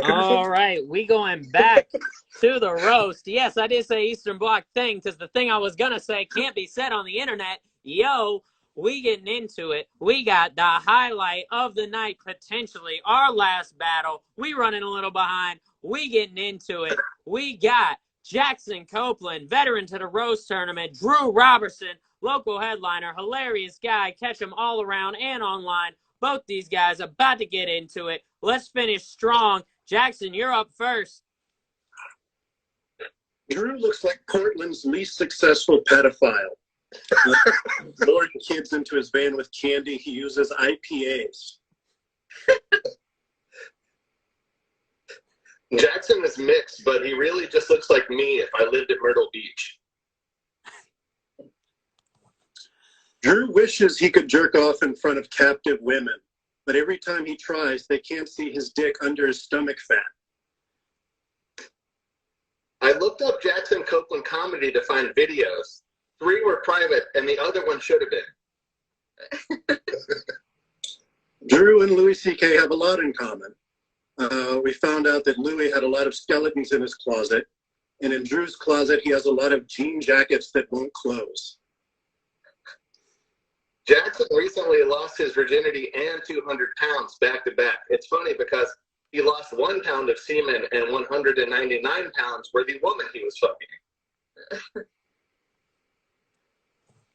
All right, we going back to the roast. Yes, I did say Eastern Bloc thing because the thing I was going to say can't be said on the internet. Yo, we getting into it. We got the highlight of the night, potentially our last battle. We running a little behind. We getting into it. We got Jackson Copeland, veteran to the roast tournament. Drew Robertson, local headliner, hilarious guy. Catch him all around and online. Both these guys about to get into it. Let's finish strong. Jackson, you're up first. Drew looks like Portland's least successful pedophile. Luring kids into his van with candy, he uses IPAs. Jackson is mixed, but he really just looks like me if I lived at Myrtle Beach. Drew wishes he could jerk off in front of captive women, but every time he tries, they can't see his dick under his stomach fat. I looked up Jackson Copeland comedy to find videos. 3 were private, and the other one should have been. Drew and Louis C.K. have a lot in common. We found out that Louis had a lot of skeletons in his closet, and in Drew's closet, he has a lot of jean jackets that won't close. Jackson recently lost his virginity and 200 pounds back to back. It's funny because he lost 1 pound of semen and 199 pounds were the woman he was fucking.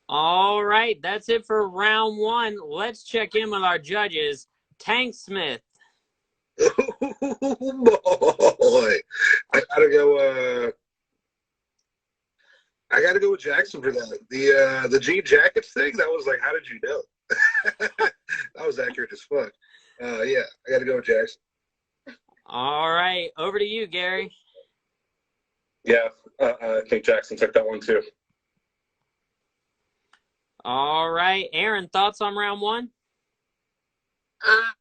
All right, that's it for round 1. Let's check in with our judges. Tank Smith. Oh boy, I gotta go with Jackson for that. The jean jackets thing, that was like, how did you know? That was accurate as fuck. Yeah, I gotta go with Jackson. All right, over to you, Gary. Yeah, I think Jackson took that one too. All right, Aaron, thoughts on round 1? I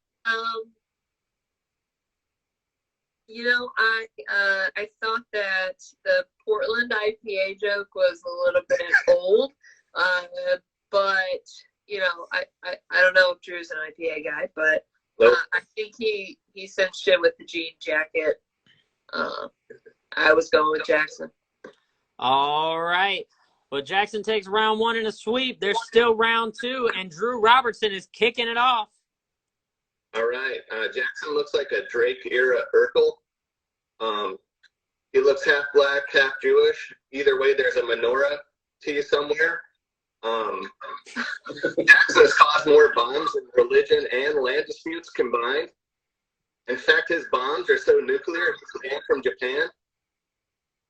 thought that the Portland IPA joke was a little bit old, but I don't know if Drew's an IPA guy, but I think he cinched it with the jean jacket. I was going with Jackson. All right. Well, Jackson takes round 1 in a sweep. There's still round 2, and Drew Robertson is kicking it off. All right. Jackson looks like a Drake-era Urkel. He looks half black, half Jewish. Either way, there's a menorah T somewhere. Jackson has caused more bombs in religion and land disputes combined. In fact, his bombs are so nuclear, he's banned from Japan.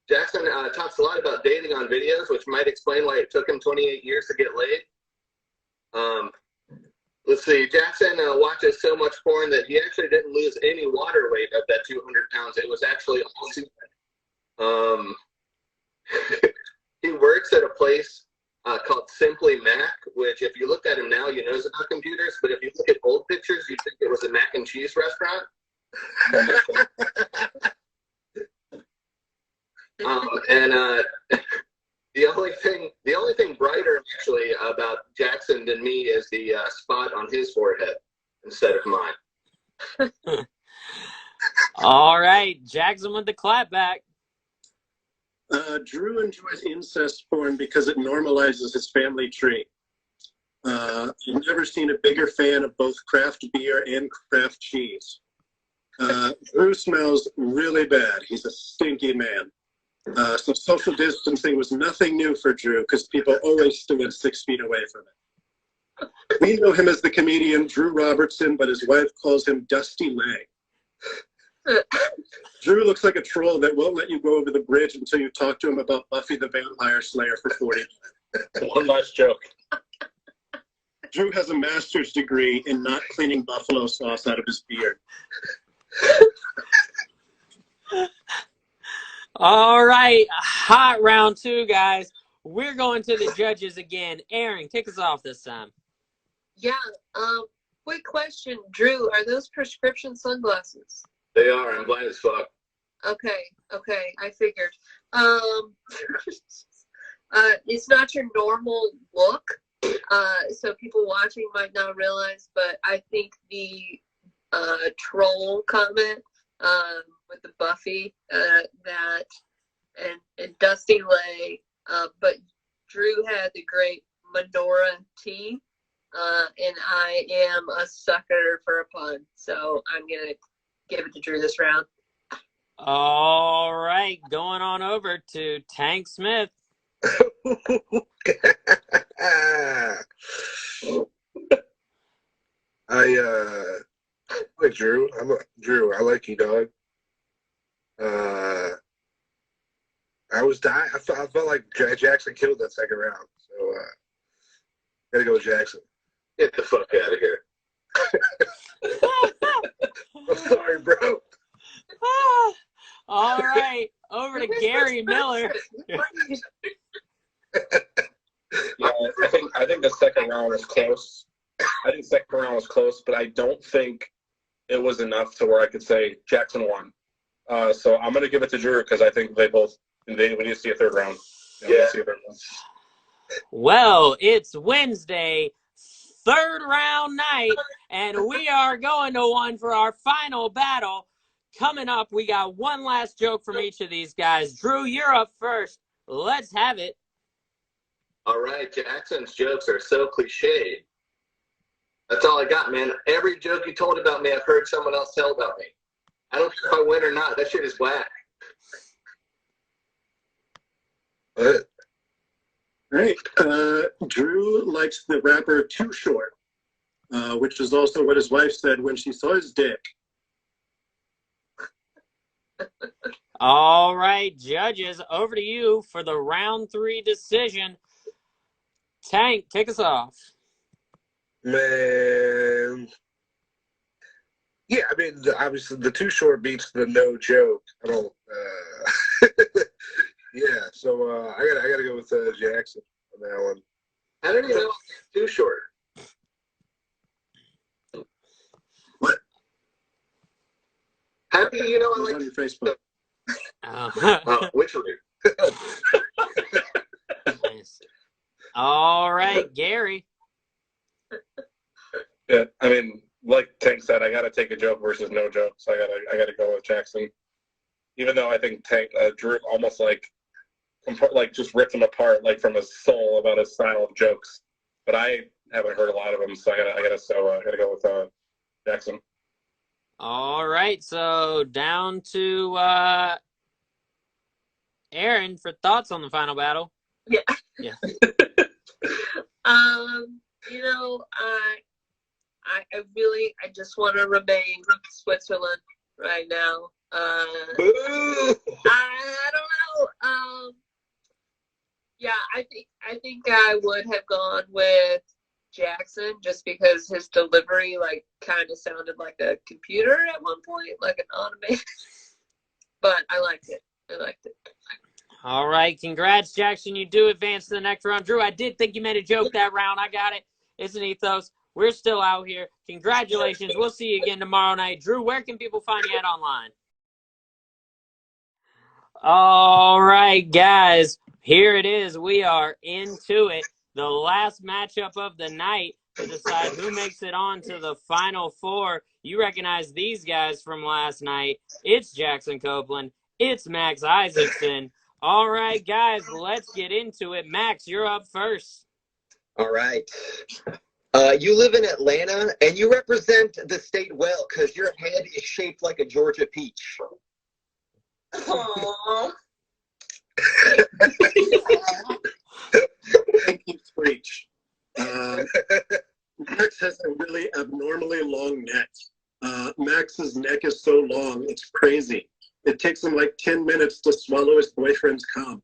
Jackson talks a lot about dating on videos, which might explain why it took him 28 years to get laid. Let's see, Jackson watches so much porn that he actually didn't lose any water weight of that 200 pounds. It was actually all he works at a place called Simply Mac, which if you look at him now, you know about computers, but if you look at old pictures, you'd think it was a mac and cheese restaurant. The only thing brighter actually about Jackson than me is the spot on his forehead instead of mine. All right, Jackson with the clapback. Drew enjoys incest porn because it normalizes his family tree. I've never seen a bigger fan of both craft beer and craft cheese. Drew smells really bad. He's a stinky man. So social distancing was nothing new for Drew because people always stood 6 feet away from him. We know him as the comedian Drew Robertson, but his wife calls him Dusty Lang. Drew looks like a troll that won't let you go over the bridge until you talk to him about Buffy the Vampire Slayer for 40 minutes. One last joke. Drew has a master's degree in not cleaning buffalo sauce out of his beard. All right, hot round 2, guys. We're going to the judges again. Aaron, kick us off this time. Yeah, quick question, Drew, are those prescription sunglasses? They are. I'm blind as fuck. Okay, I figured. It's not your normal look, so people watching might not realize, but I think the troll comment with the Buffy that and Dusty Lay, but Drew had the great Medora tea, and I am a sucker for a pun, so I'm gonna give it to Drew this round. All right, going on over to Tank Smith. I like Drew. Drew. I like you, dog. I was dying. I felt like Jackson killed that second round. So gotta go with Jackson. Get the fuck out of here. I'm sorry, bro. All right, over to Gary Miller. Yeah, I think the second round was close. I think the second round was close, but I don't think it was enough to where I could say Jackson won. So I'm going to give it to Drew because I think we need to see a third round. Yeah. Well, it's Wednesday, third round night, and we are going to one for our final battle. Coming up, we got one last joke from each of these guys. Drew, you're up first. Let's have it. All right, Jackson's jokes are so cliched. That's all I got, man. Every joke you told about me, I've heard someone else tell about me. I don't care if I win or not. That shit is whack. What? Right. Drew likes the rapper Too Short, which is also what his wife said when she saw his dick. All right, judges, over to you for the round 3 decision. Tank, kick us off. Man. Yeah, I mean, obviously the Too Short beats the no joke. I don't. Yeah, so I gotta go with Jackson on that one. How did you know it's Too Short? What? How do you know It I was like on your Facebook. which one? All right, Gary. Yeah, I mean, like Tank said, I got to take a joke versus no joke, so I gotta go with Jackson. Even though I think Drew almost like just ripped him apart like from his soul about his style of jokes, but I haven't heard a lot of them, so I gotta go with Jackson. All right, so down to Aaron for thoughts on the final battle. Yeah. Yeah. You know, I just want to remain Switzerland right now. I don't know. Yeah, I think I would have gone with Jackson just because his delivery like kind of sounded like a computer at one point, like an automated. But I liked it. All right, congrats, Jackson. You do advance to the next round. Drew, I did think you made a joke that round. I got it. It's an ethos. We're still out here. Congratulations. We'll see you again tomorrow night. Drew, where can people find you at online? All right, guys. Here it is. We are into it. The last matchup of the night to decide who makes it on to the Final Four. You recognize these guys from last night. It's Jackson Copeland. It's Max Isaacson. All right, guys, let's get into it. Max, you're up first. All right. You live in Atlanta, and you represent the state well because your head is shaped like a Georgia peach. Aww. Thank you, Screech. Max has a really abnormally long neck. Max's neck is so long, it's crazy. It takes him like 10 minutes to swallow his boyfriend's cum.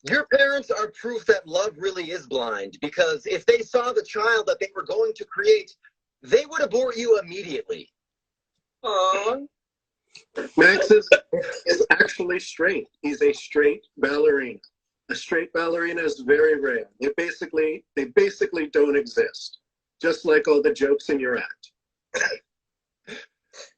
Your parents are proof that love really is blind because if they saw the child that they were going to create, they would abort you immediately. Aww. Max is actually straight. He's a straight ballerina. A straight ballerina is very rare. They basically don't exist. Just like all the jokes in your act.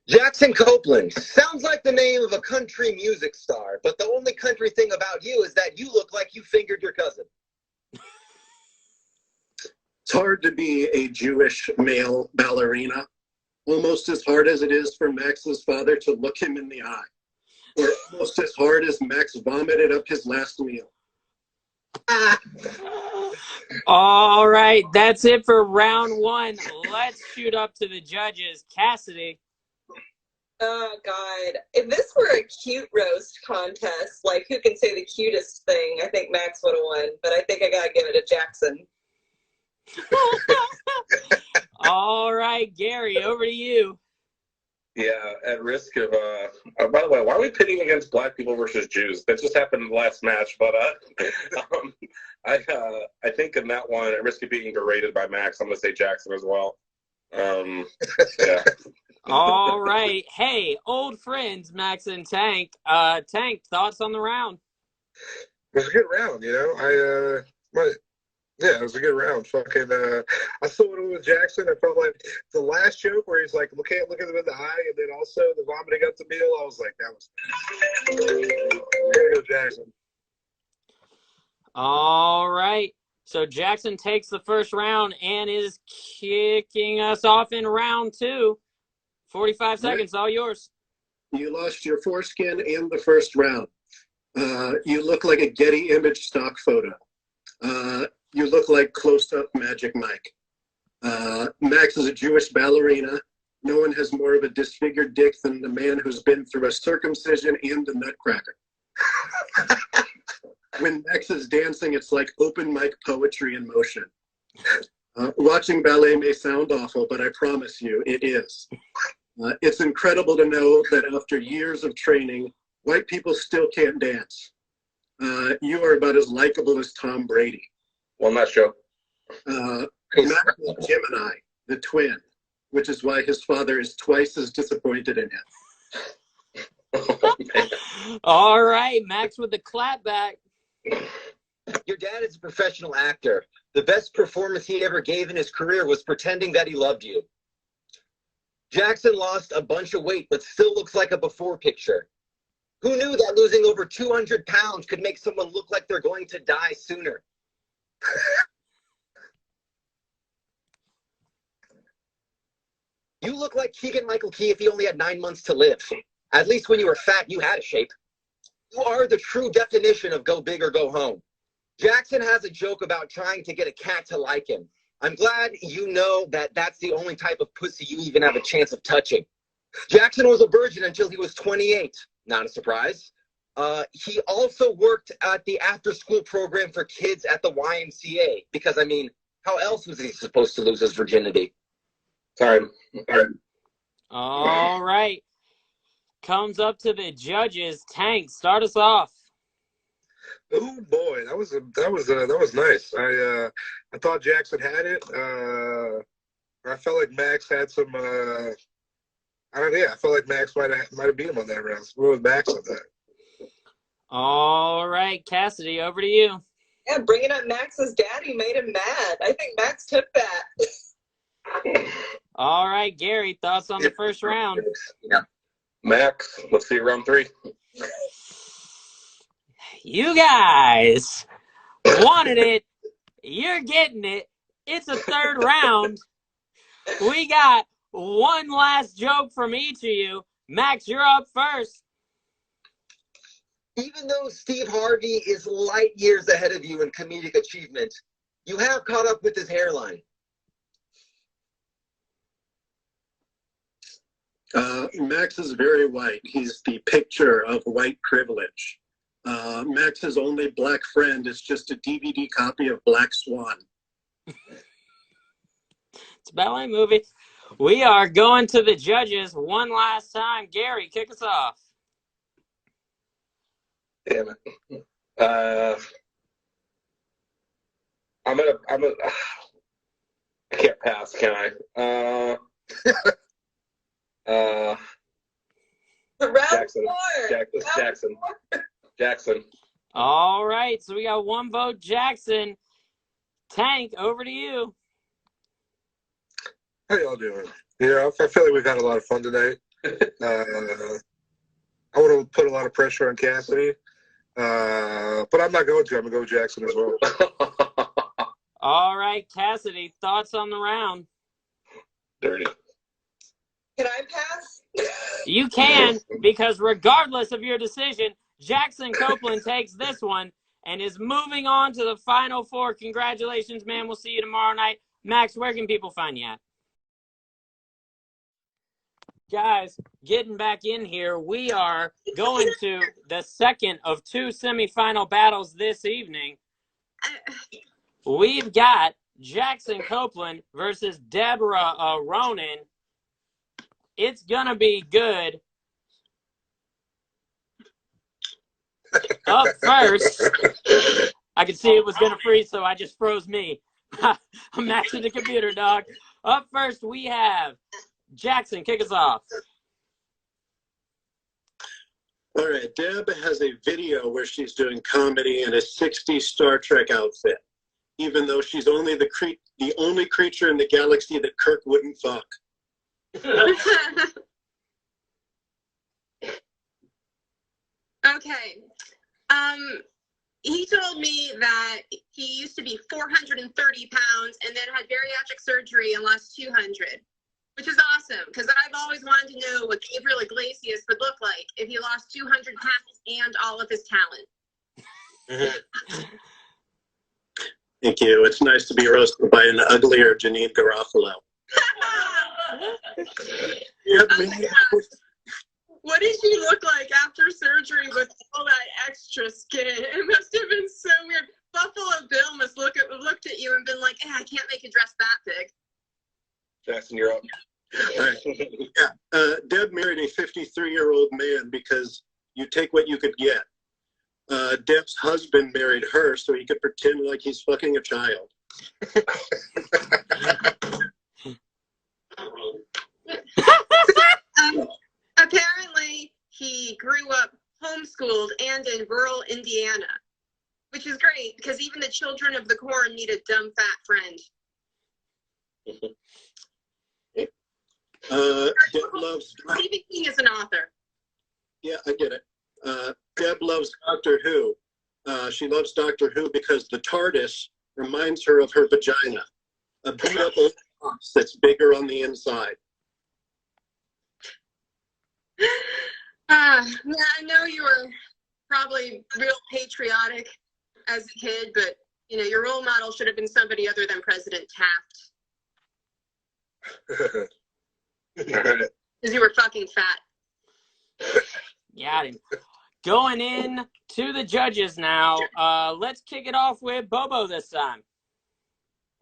Jackson Copeland sounds like the name of a country music star, but the only country thing about you is that you look like you fingered your cousin. It's hard to be a Jewish male ballerina, almost as hard as it is for Max's father to look him in the eye, or almost as hard as Max vomited up his last meal. All right, that's it for round one. Let's shoot up to the judges. Cassidy. Oh, God. If this were a cute roast contest, like who can say the cutest thing, I think Max would have won. But I think I got to give it to Jackson. All right, Gary, over to you. Yeah, at risk of by the way, why are we pitting against black people versus Jews? That just happened in the last match, but I think in that one, at risk of being berated by Max, I'm gonna say Jackson as well. Yeah. All right. Hey, old friends, Max and Tank. Tank, thoughts on the round? It was a good round, you know. Yeah, it was a good round. Fucking, I still went with Jackson. I felt like the last joke where he's like, can't look at them in the eye, and then also the vomiting up the meal. I was like, that was. I'm gonna go Jackson. All right. So Jackson takes the first round and is kicking us off in round two. 45 seconds, all yours. You lost your foreskin in the first round. You look like a Getty image stock photo. You look like close-up Magic Mike. Max is a Jewish ballerina. No one has more of a disfigured dick than the man who's been through a circumcision and a nutcracker. When Max is dancing, it's like open mic poetry in motion. Watching ballet may sound awful, but I promise you, it is. It's incredible to know that after years of training, white people still can't dance. You are about as likable as Tom Brady. One last joke. Max is Gemini, the twin, which is why his father is twice as disappointed in him. All right, Max with the clap back. Your dad is a professional actor. The best performance he ever gave in his career was pretending that he loved you. Jackson lost a bunch of weight, but still looks like a before picture. Who knew that losing over 200 pounds could make someone look like they're going to die sooner? You look like Keegan-Michael Key if he only had 9 months to live. At least when you were fat, you had a shape. You are the true definition of go big or go home. Jackson has a joke about trying to get a cat to like him. I'm glad you know that that's the only type of pussy you even have a chance of touching. Jackson was a virgin until he was 28. Not a surprise. He also worked at the after-school program for kids at the YMCA. Because, I mean, how else was he supposed to lose his virginity? Time. All right. Comes up to the judges. Tank, start us off. Oh boy, that was nice. I thought Jackson had it. I felt like Max had some. I felt like Max might have beat him on that round. Let's go with Max on that. All right, Cassidy, over to you. Yeah, bringing up Max's daddy made him mad. I think Max took that. All right, Gary, thoughts on the first round? Yeah. Max, let's see round three. You guys wanted it. You're getting it. It's a third round. We got one last joke from each of you. Max, you're up first. Even though Steve Harvey is light years ahead of you in comedic achievement, you have caught up with his hairline. Max is very white. He's the picture of white privilege. Max's only black friend is just a DVD copy of Black Swan. It's a ballet movie. We are going to the judges one last time. Gary, kick us off. Damn it. I can't pass, can I? Round Jackson. four. Jackson. All right, so we got one vote, Jackson. Tank, over to you. How y'all doing? Yeah, I feel like we've had a lot of fun tonight. I want to put a lot of pressure on Cassidy, but I'm not going to. I'm going to go with Jackson as well. All right, Cassidy, thoughts on the round? Dirty. Can I pass? You can, because regardless of your decision, Jackson Copeland takes this one and is moving on to the Final Four. Congratulations, man. We'll see you tomorrow night. Max, where can people find you at? Guys, getting back in here, we are going to the second of two semifinal battles this evening. We've got Jackson Copeland versus Deborah Ronan. It's going to be good. Up first, I could see it was going to freeze, so I just froze me. I'm matching the computer, dog. Up first, we have Jackson. Kick us off. All right, Deb has a video where she's doing comedy in a 60s Star Trek outfit, even though she's only the only creature in the galaxy that Kirk wouldn't fuck. Okay. He told me that he used to be 430 pounds and then had bariatric surgery and lost 200, which is awesome because I've always wanted to know what Gabriel Iglesias would look like if he lost 200 pounds and all of his talent. Thank you. It's nice to be roasted by an uglier Janine Garofalo. What did she look like after surgery with all that extra skin? It must have been so weird. Buffalo Bill must looked at you and been like, I can't make a dress that big. Jackson, you're up. Yeah. Deb married a 53-year-old man because you take what you could get. Deb's husband married her so he could pretend like he's fucking a child. Apparently, he grew up homeschooled and in rural Indiana, which is great because even the children of the corn need a dumb fat friend. Deb loves. Stephen King is an author. Yeah, I get it. Deb loves Doctor Who. She loves Doctor Who because the TARDIS reminds her of her vagina, a beat-up old box that's bigger on the inside. Yeah, I know you were probably real patriotic as a kid, but you know your role model should have been somebody other than President Taft. Because you were fucking fat. Got him. Going in to the judges now. Let's kick it off with Bobo this time.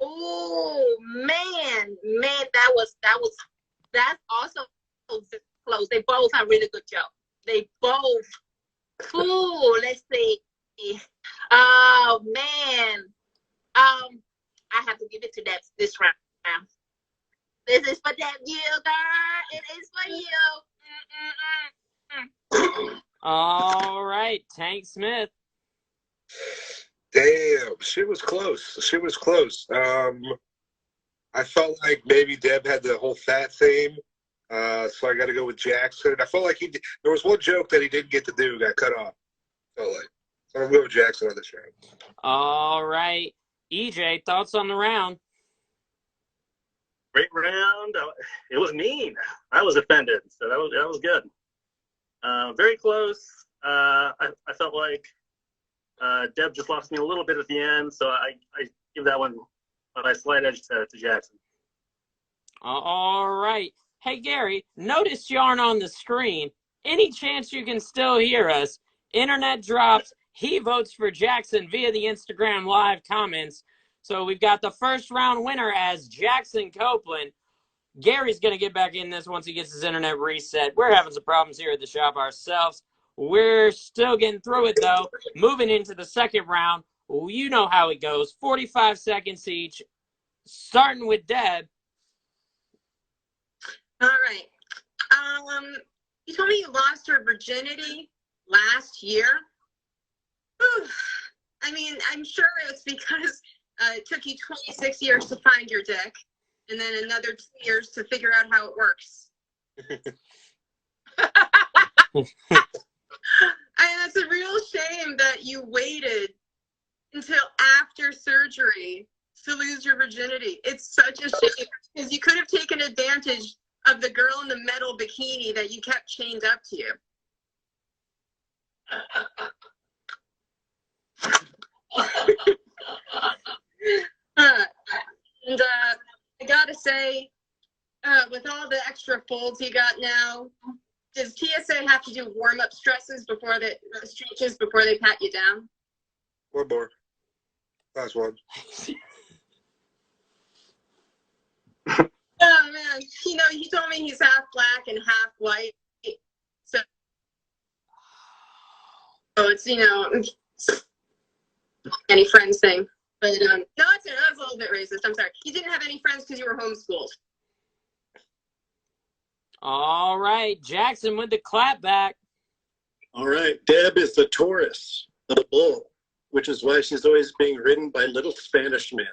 Oh man, that's also close. They both have really good jokes. They both. Ooh, let's see. Oh man. I have to give it to this round. This is for that you, girl. It is for you. All right, Tank Smith. Damn, she was close. She was close. I felt like maybe Deb had the whole fat thing, so I got to go with Jackson. I felt like there was one joke that he didn't get to do, got cut off. So I'm going to go with Jackson on this round. All right. EJ, thoughts on the round? Great round. It was mean. I was offended, so that was good. Very close. I felt like Deb just lost me a little bit at the end, so I give that one a slight edge to Jackson. All right. Hey, Gary, notice you aren't on the screen. Any chance you can still hear us? Internet drops. He votes for Jackson via the Instagram live comments. So we've got the first round winner as Jackson Copeland. Gary's going to get back in this once he gets his internet reset. We're having some problems here at the shop ourselves. We're still getting through it, though. Moving into the second round, you know how it goes. 45 seconds each, starting with Deb. All right. You told me you lost your virginity last year. Whew. I mean, I'm sure it's because it took you 26 years to find your dick, and then another 2 years to figure out how it works. And it's a real shame that you waited until after surgery to lose your virginity. It's such a shame because you could have taken advantage of the girl in the metal bikini that you kept chained up to you. And I gotta say, with all the extra folds you got now, does TSA have to do warm-up stretches before they pat you down? One more. Last one. Oh man, he told me he's half black and half white. So it's any friends thing. But no, that's a little bit racist. I'm sorry. You didn't have any friends because you were homeschooled. All right, Jackson with the clap back. All right, Deb is the Taurus, the bull, which is why she's always being ridden by little Spanish men.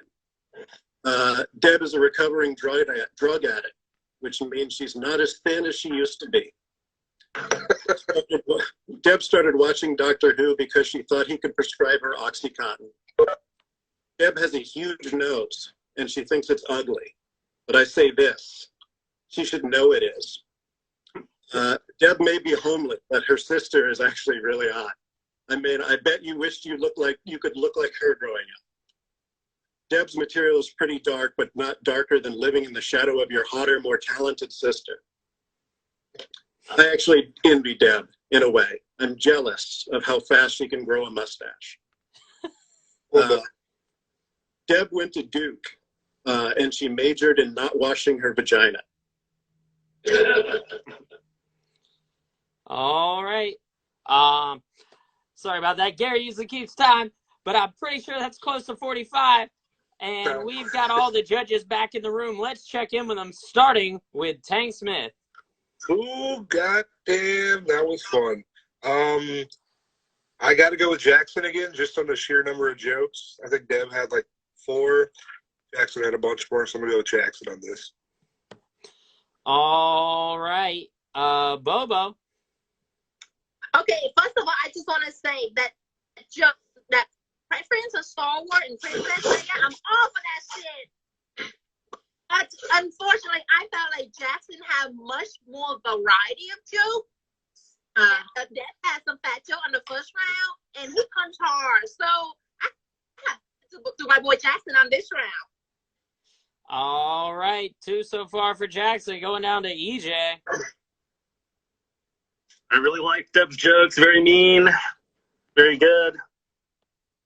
Deb is a recovering drug addict, which means she's not as thin as she used to be. Deb started watching Doctor Who because she thought he could prescribe her Oxycontin. Deb has a huge nose, and she thinks it's ugly. But I say this, she should know it is. Deb may be homely, but her sister is actually really hot. I mean, I bet you wished you could look like her growing up. Deb's material is pretty dark, but not darker than living in the shadow of your hotter, more talented sister. I actually envy Deb, in a way. I'm jealous of how fast she can grow a mustache. Deb went to Duke, and she majored in not washing her vagina. All right. Sorry about that. Gary usually keeps time, but I'm pretty sure that's close to 45. And we've got all the judges back in the room. Let's check in with them, starting with Tank Smith. Oh, goddamn, that was fun. I got to go with Jackson again, just on the sheer number of jokes. I think Deb had like 4. Jackson had a bunch more, so I'm going to go with Jackson on this. All right. Bobo. Okay, first of all, I just want to say that joke, that preference of Star Wars and Princess Leia, I'm all for that shit. But unfortunately, I felt like Jackson had much more variety of jokes. That had some fat joke on the first round, and he punched hard. So I have to do my boy Jackson on this round. All right. 2 so far for Jackson. Going down to EJ. I really liked Deb's jokes. Very mean, very good.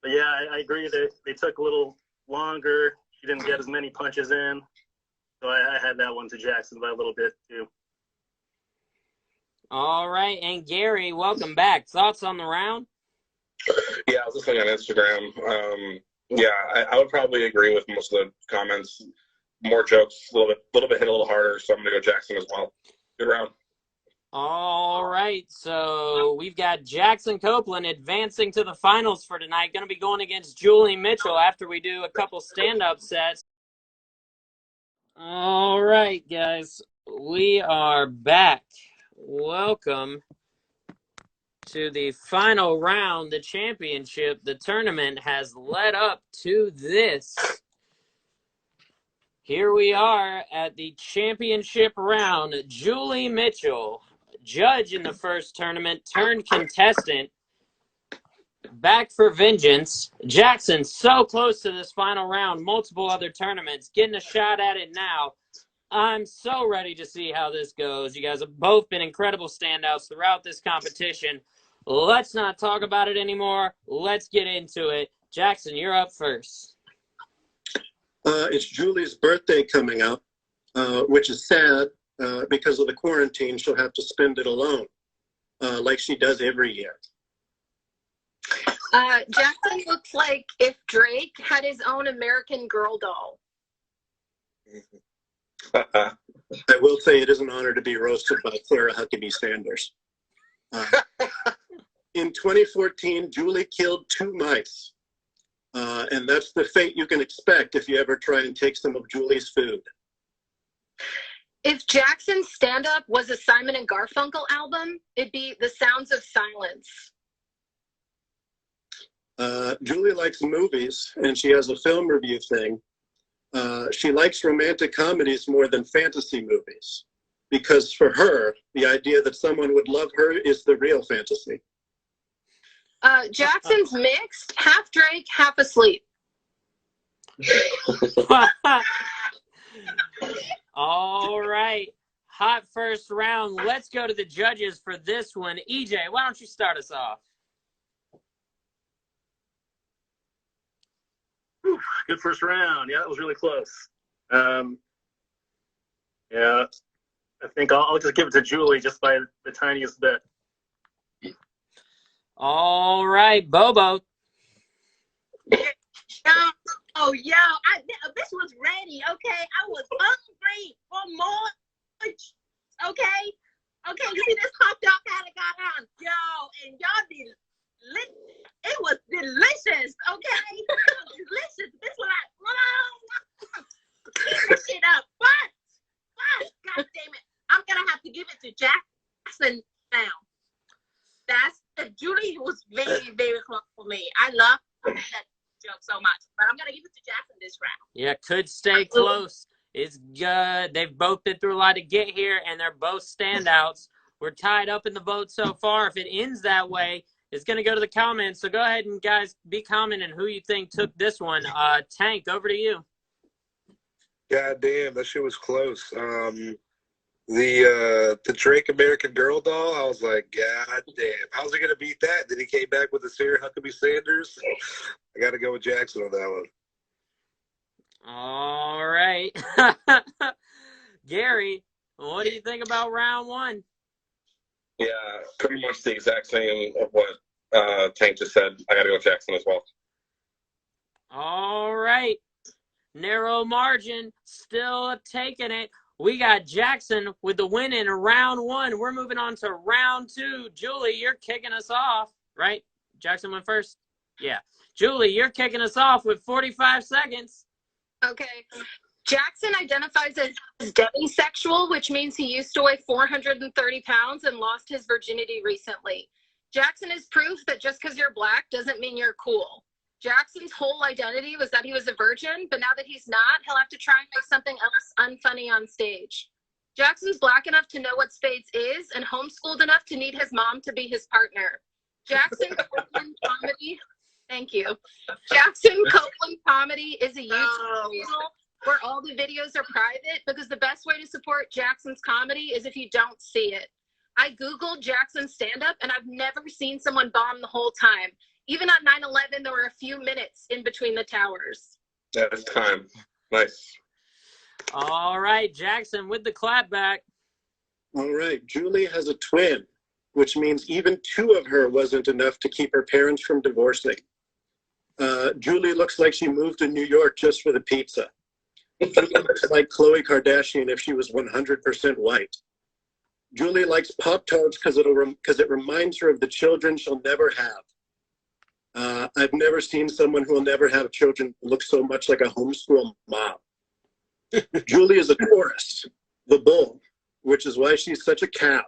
But yeah, I agree that they took a little longer. She didn't get as many punches in. So I had that one to Jackson by a little bit too. All right. And Gary, welcome back. Thoughts on the round? Yeah, I was listening on Instagram. I would probably agree with most of the comments. More jokes, a little bit hit a little harder, so I'm going to go Jackson as well. Good round. All right, so we've got Jackson Copeland advancing to the finals for tonight. Going to be going against Julie Mitchell after we do a couple stand-up sets. All right, guys, we are back. Welcome to the final round, the championship. The tournament has led up to this. Here we are at the championship round. Julie Mitchell, judge in the first tournament, turned contestant, back for vengeance. Jackson, so close to this final round, multiple other tournaments, getting a shot at it now. I'm so ready to see how this goes. You guys have both been incredible standouts throughout this competition. Let's not talk about it anymore. Let's get into it. Jackson, you're up first. It's Julie's birthday coming up, which is sad because of the quarantine. She'll have to spend it alone, like she does every year. Jackson looks like if Drake had his own American Girl doll. I will say it is an honor to be roasted by Clara Huckabee Sanders. In 2014, Julie killed 2 mice. And that's the fate you can expect if you ever try and take some of Julie's food. If Jackson's stand-up was a Simon and Garfunkel album, it'd be The Sounds of Silence. Julie likes movies, and she has a film review thing. She likes romantic comedies more than fantasy movies because for her, the idea that someone would love her is the real fantasy. Jackson's mixed, half Drake, half asleep. All right. Hot first round. Let's go to the judges for this one. EJ, why don't you start us off? Whew, good first round. Yeah, that was really close. Yeah, I think I'll just give it to Julie just by the tiniest bit. All right, Bobo. This was ready, okay? I was hungry for more. Okay? Okay, you see this hot dog I got on? Yo, and y'all did it was delicious, okay? It was delicious. This was keep this shit up. But, God damn it, I'm gonna have to give it to Jackson now. Julie was very, very close for me. I love that joke so much, but I'm gonna give it to Jackson this round. Yeah, could stay close. It's good. They've both been through a lot to get here, and they're both standouts. We're tied up in the vote so far. If it ends that way, it's going to go to the comments. So go ahead and, guys, be commenting who you think took this one. Tank, over to you. God damn, that shit was close. The Drake American Girl doll, I was like, God damn. How's he going to beat that? Then he came back with the Sarah Huckabee Sanders. I got to go with Jackson on that one. All right. Gary, what do you think about round one? Yeah, pretty much the exact same of what Tank just said. I got to go with Jackson as well. All right. Narrow margin, still taking it. We got Jackson with the win in round one. We're moving on to round two. Julie, you're kicking us off, right? Jackson went first? Yeah. Julie, you're kicking us off with 45 seconds. Okay. Jackson identifies as demisexual, which means he used to weigh 430 pounds and lost his virginity recently. Jackson is proof that just because you're black doesn't mean you're cool. Jackson's whole identity was that he was a virgin, but now that he's not, he'll have to try and make something else unfunny on stage. Jackson's black enough to know what spades is and homeschooled enough to need his mom to be his partner. Jackson Copeland Comedy, thank you. Jackson Copeland Comedy is a YouTube channel where all the videos are private because the best way to support Jackson's comedy is if you don't see it. I Googled Jackson's stand-up and I've never seen someone bomb the whole time. Even on 9/11, there were a few minutes in between the towers. That's time. Nice. All right, Jackson with the clap back. All right, Julie has a twin, which means even two of her wasn't enough to keep her parents from divorcing. Julie looks like she moved to New York just for the pizza. Julie looks like Khloe Kardashian if she was 100% white. Julie likes Pop-Tarts because it reminds her of the children she'll never have. I've never seen someone who will never have children look so much like a homeschool mom. Julie is a Taurus, the bull, which is why she's such a cow.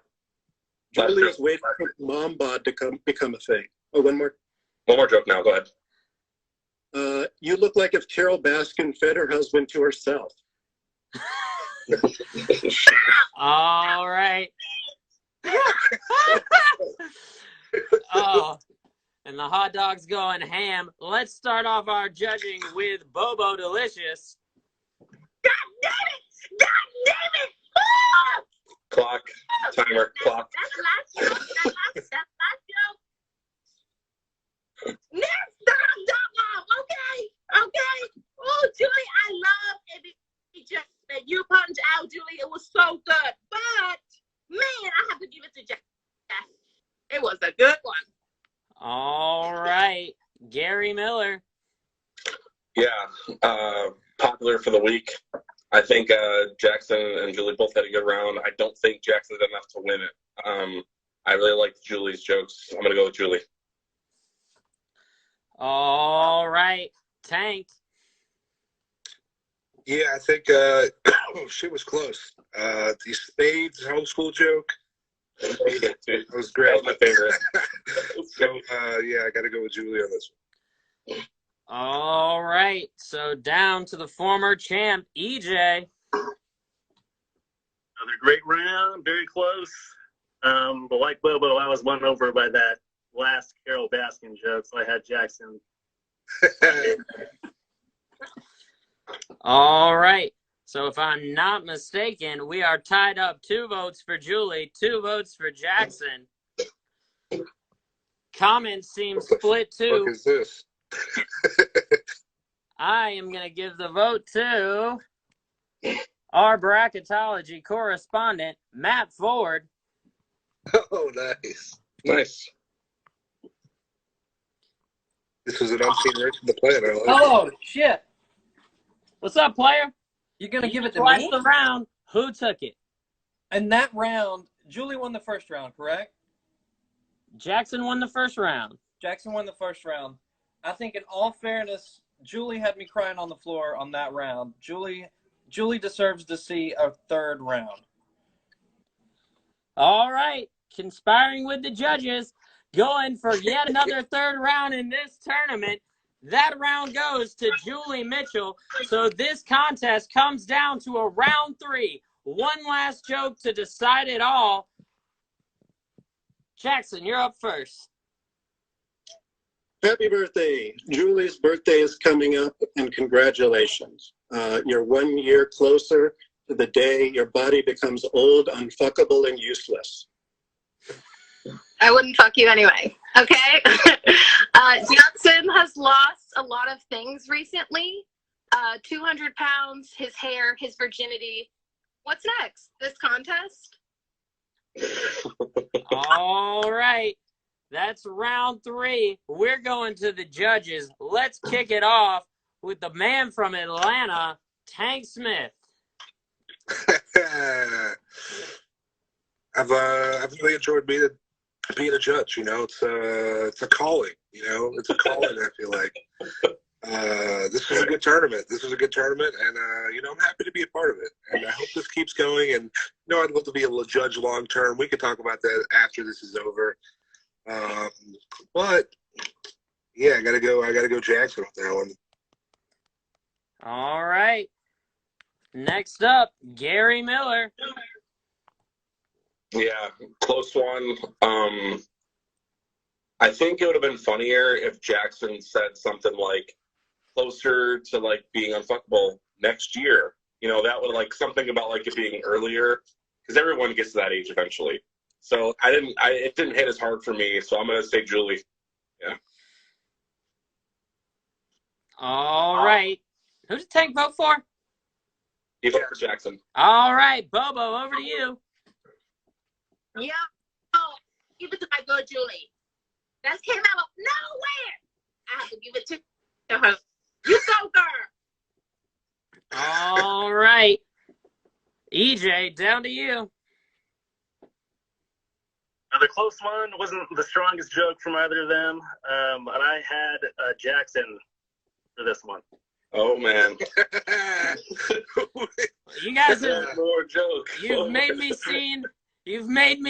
Julie is waiting for mom bod to become a thing. Oh, one more joke now. Go ahead. You look like if Carol Baskin fed her husband to herself. All right. Oh, and the hot dog's going ham. Let's start off our judging with Bobo Delicious. God damn it! God damn it! Oh! Clock. Timer. Clock. That's the last joke. That's last joke. Next time, dog. Okay. Oh, Julie, I love every joke that you punched out, Julie. It was so good. But, man, I have to give it to Jack. It was a good one. All right. Gary Miller. Yeah. Popular for the week. I think Jackson and Julie both had a good round. I don't think Jackson did enough to win it. I really liked Julie's jokes. I'm going to go with Julie. All right. Tank. Yeah, I think shit was close. The spades homeschool joke. That was great. That was my favorite. So, yeah, I got to go with Julie on this one. All right. So down to the former champ, EJ. Another great round, very close. But like Bobo, I was won over by that last Carol Baskin joke, so I had Jackson. All right. So if I'm not mistaken, we are tied up 2 votes for Julie, 2 votes for Jackson. Comments seem split too. What is this? I am going to give the vote to our bracketology correspondent, Matt Ford. Oh, nice. This was an unseen race in the planner. Oh, shit. What's up, player? You're going to give it to Twice me? the round. Who took it? In that round, Julie won the first round, correct? Jackson won the first round. Jackson won the first round. I think in all fairness, Julie had me crying on the floor on that round. Julie deserves to see a third round. All right. Conspiring with the judges, going for yet another third round in this tournament. That round goes to Julie Mitchell. So this contest comes down to a round 3. One last joke to decide it all. Jackson, you're up first. Happy birthday. Julie's birthday is coming up, and congratulations. You're 1 year closer to the day your body becomes old, unfuckable, and useless. I wouldn't fuck you anyway, okay? Jackson has lost a lot of things recently. 200 pounds, his hair, his virginity. What's next? This contest? All right. That's round 3. We're going to the judges. Let's kick it off with the man from Atlanta, Tank Smith. I've really enjoyed being a judge. You know, it's a calling. You know, it's a calling. I feel like this was a good tournament. And I'm happy to be a part of it. And I hope this keeps going. And I'd love to be a judge long term. We could talk about that after this is over. But yeah, I gotta go Jackson with that one. All right. Next up, Gary Miller. Yeah, close one. I think it would have been funnier if Jackson said something like closer to like being unfuckable next year. That would like something about like it being earlier, because everyone gets to that age eventually. So it didn't hit as hard for me. So I'm gonna say Julie. Yeah. All right. Who's the Tank vote for? He voted for Jackson. All right, Bobo, over to you. Yeah. Oh, give it to my girl Julie. That came out of nowhere. I have to give it to her. You go, girl. All right. EJ, down to you. Another close one. Wasn't the strongest joke from either of them. And I had Jackson for this one. Oh, man. You guys have more joke. You've made me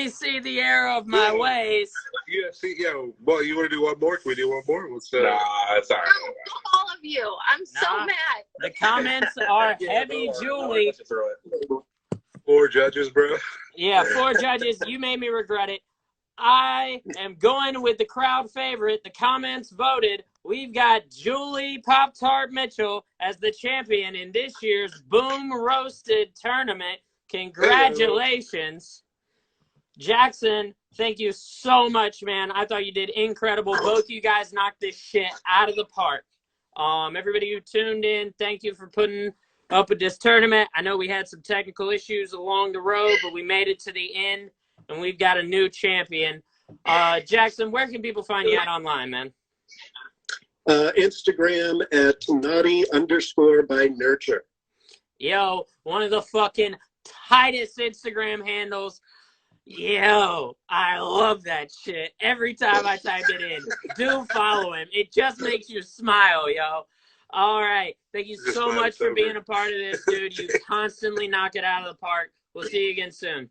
see the error of my ways. Yeah, well, you want to do one more? Can we do one more? Nah, it's all right. All of you. I'm so mad. The comments are heavy, Julie. 4 judges, bro. Yeah, 4 judges. You made me regret it. I am going with the crowd favorite. The comments voted. We've got Julie Pop-Tart Mitchell as the champion in this year's Boom Roasted tournament. Congratulations. Jackson, thank you so much, man. I thought you did incredible. Both you guys knocked this shit out of the park. Everybody who tuned in, thank you for putting up with this tournament. I know we had some technical issues along the road, but we made it to the end, and we've got a new champion. Jackson, where can people find you at online, man? Instagram at naughty_by_nurture. Yo, one of the fucking tightest Instagram handles. Yo, I love that shit. Every time I type it in, do follow him. It just makes you smile, yo. All right. Thank you so much for being a part of this, dude. You constantly knock it out of the park. We'll see you again soon.